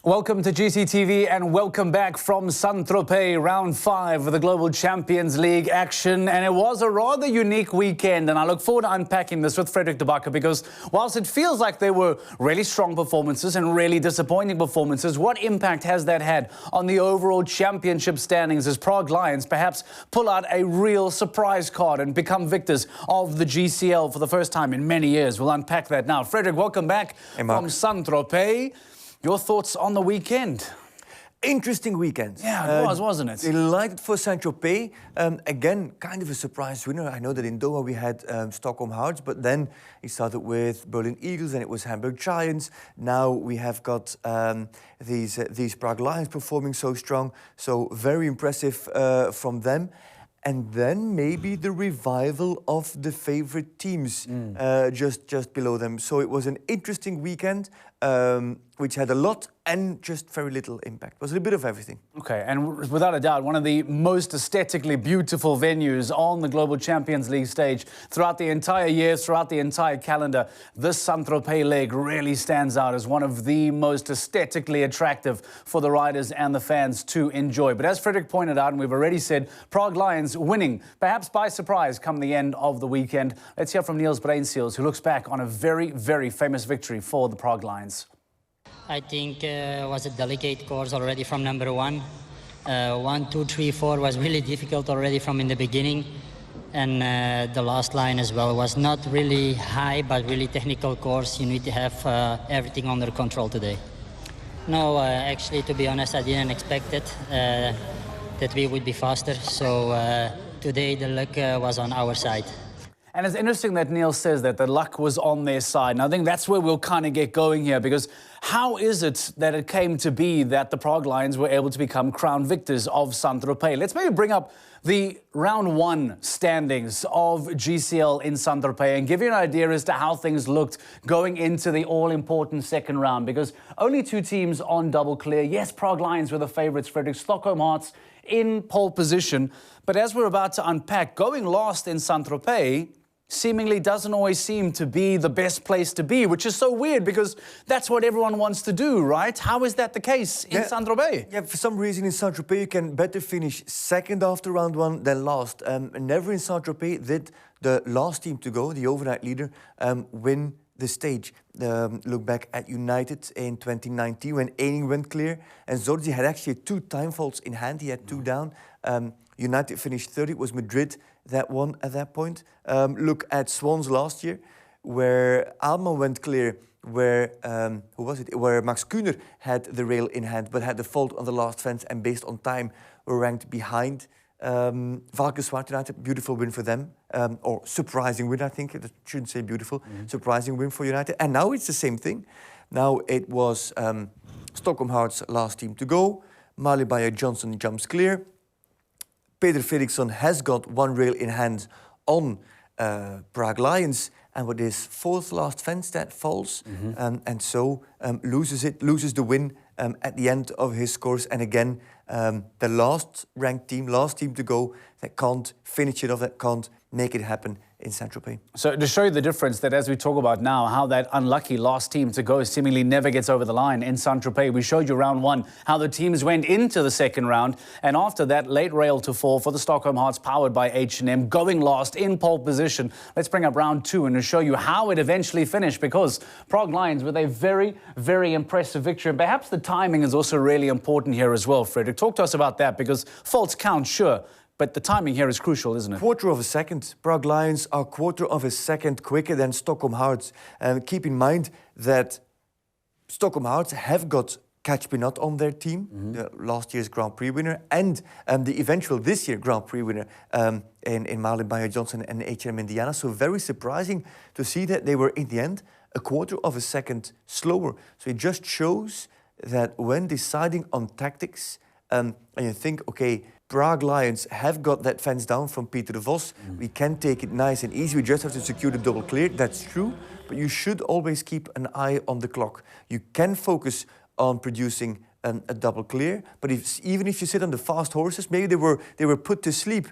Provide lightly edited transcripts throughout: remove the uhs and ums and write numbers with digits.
Welcome to GCTV and welcome back from Tropez, round 5 of the Global Champions League action. And it was a rather unique weekend, and I look forward to unpacking this with Frederik de Backer, because whilst it feels like there were really strong performances and really disappointing performances, what impact has that had on the overall championship standings as Prague Lions perhaps pull out a real surprise card and become victors of the GCL for the first time in many years? We'll unpack that now. Frederik, welcome back from Tropez. Your thoughts on the weekend? Interesting weekend. Yeah, it was, wasn't it? Delighted for Tropez. Again, kind of a surprise winner. I know that in Doha we had Stockholm Hearts, but then it started with Berlin Eagles and it was Hamburg Giants. Now we have got these Prague Lions performing so strong. So very impressive from them. And then maybe the revival of the favorite teams just below them. So it was an interesting weekend, which had a lot and just very little impact. It was a bit of everything. Okay, and without a doubt, one of the most aesthetically beautiful venues on the Global Champions League stage throughout the entire year, throughout the entire calendar. This Tropez leg really stands out as one of the most aesthetically attractive for the riders and the fans to enjoy. But as Frederik pointed out, and we've already said, Prague Lions winning, perhaps by surprise, come the end of the weekend. Let's hear from Niels Breinseels, who looks back on a very, very famous victory for the Prague Lions. I think it was a delicate course already from number 1. 1, 2, 3, 4 was really difficult already from in the beginning. And the last line as well was not really high, but really technical course. You need to have everything under control today. No, actually, to be honest, I didn't expect it, that we would be faster. So today the luck was on our side. And it's interesting that Niels says that the luck was on their side. And I think that's where we'll kind of get going here, because how is it that it came to be that the Prague Lions were able to become crowned victors of Tropez? Let's maybe bring up the round 1 standings of GCL in Tropez and give you an idea as to how things looked going into the all-important second round, because only 2 teams on double clear. Yes, Prague Lions were the favourites, Frederik. Stockholm Hearts in pole position. But as we're about to unpack, going last in Tropez seemingly doesn't always seem to be the best place to be, which is so weird because that's what everyone wants to do, right? How is that the case in Tropez? Yeah, for some reason in Tropez you can better finish second after round 1 than last. Never in Tropez did the last team to go, the overnight leader, win the stage. Look back at United in 2019 when Eining went clear and Zorzi had actually 2 time faults in hand. He had 2 down. United finished third. It was Madrid that won at that point. Look at Swans last year, where Alma went clear, where who was it? Where Max Kuhner had the rail in hand, but had the fault on the last fence, and based on time were ranked behind. Valkenswaard United, beautiful win for them, or surprising win, I think. I shouldn't say beautiful, surprising win for United. And now it's the same thing. Now it was Stockholm Hearts last team to go. Marley Bayer Johnson jumps clear. Peter Fredriksson has got 1 rail in hand on Prague Lions, and with his 4th last fence that falls, and so loses the win at the end of his course. And again, the last ranked team, last team to go, that can't finish it off, that can't make it happen in Tropez. So to show you the difference that as we talk about now, how that unlucky last team to go seemingly never gets over the line in Tropez, we showed you round 1, how the teams went into the second round, and after that late rail to fall for the Stockholm Hearts powered by H&M, going last in pole position. Let's bring up round 2 and to show you how it eventually finished, because Prague Lions with a very, very impressive victory. And perhaps the timing is also really important here as well, Frederik. Talk to us about that, because faults count, sure, but the timing here is crucial, isn't it? Quarter of a second. Prague Lions are quarter of a second quicker than Stockholm Hearts. Keep in mind that Stockholm Hearts have got Catch Pinot on their team, the last year's Grand Prix winner, and the eventual this year Grand Prix winner in Marlon Bayer Johnson and H&M Indiana. So very surprising to see that they were, in the end, a quarter of a second slower. So it just shows that when deciding on tactics, and you think, okay, Prague Lions have got that fence down from Peter de Vos. We can take it nice and easy. We just have to secure the double clear. That's true. But you should always keep an eye on the clock. You can focus on producing a double clear. But even if you sit on the fast horses, maybe they were put to sleep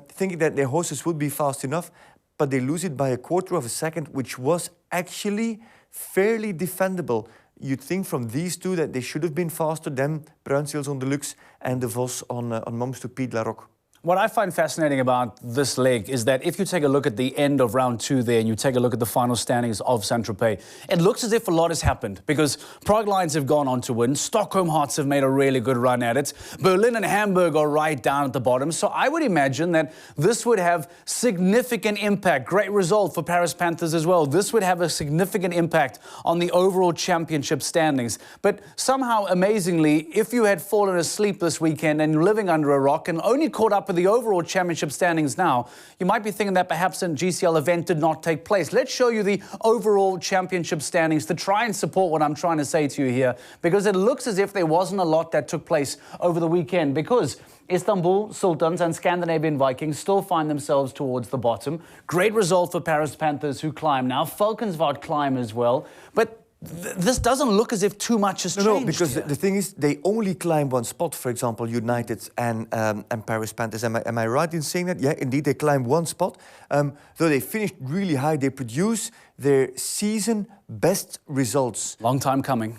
thinking that their horses would be fast enough, but they lose it by a quarter of a second, which was actually fairly defendable you'd think from these two that they should have been faster than Bruinseels on Deluxe and De Vos on Moms to Pied La Roque. What I find fascinating about this leg is that if you take a look at the end of round 2 there and you take a look at the final standings of Saint-Tropez, it looks as if a lot has happened because Prague Lions have gone on to win. Stockholm Hearts have made a really good run at it. Berlin and Hamburg are right down at the bottom. So I would imagine that this would have significant impact. Great result for Paris Panthers as well. This would have a significant impact on the overall championship standings. But somehow, amazingly, if you had fallen asleep this weekend and you're living under a rock and only caught up with the overall championship standings now, you might be thinking that perhaps a GCL event did not take place. Let's show you the overall championship standings to try and support what I'm trying to say to you here, because it looks as if there wasn't a lot that took place over the weekend, because Istanbul Sultans and Scandinavian Vikings still find themselves towards the bottom. Great result for Paris Panthers, who climb now. Falkensvaart climb as well. But this doesn't look as if too much has changed. No, because here. the thing is, they only climb one spot. For example, United and Paris Panthers. Am I right in saying that? Yeah, indeed, they climb one spot. Though they finished really high, they produce their season best results. Long time coming.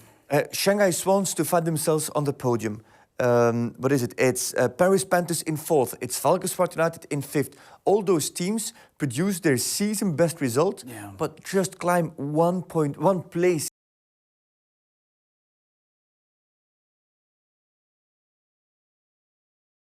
Shanghai Swans to find themselves on the podium. What is it? It's Paris Panthers in 4th. It's Falkensvaart United in 5th. All those teams produce their season best result, but just climb 1 place.